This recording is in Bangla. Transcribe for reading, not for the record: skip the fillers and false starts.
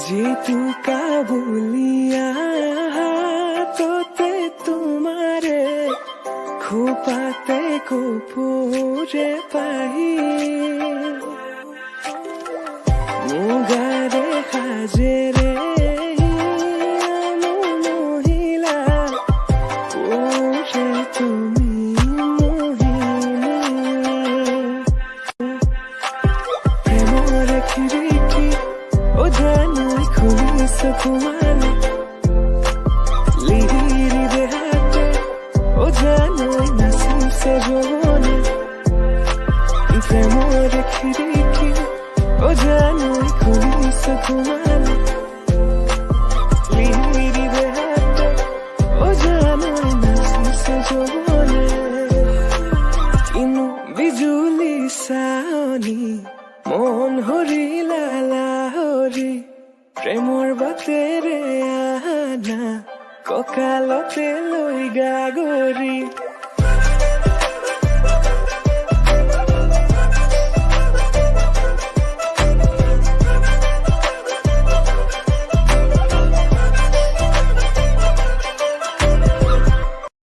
যেতুকা বলিয়া তোতে তোমারে খোপাতে কপুরে পাহি মুগারে হাজেরে মহিলা ওরে তুমি মোহিনী প্রেমর খিড়কি ও জানুই খুলিস তোমারে লিহিরি দেহাতে ও জানুই নাসিসে জোনে প্রেমর খিড়কি ও জানুই খুলিস তোমারে লিহিরি দেহাতে ও জানুই নাসিসে জোনে ইনু বিজুলি সাওনি মন হরিলা লাহরি প্রেমর বাতেরে আনা ককালতে লই গাগরি।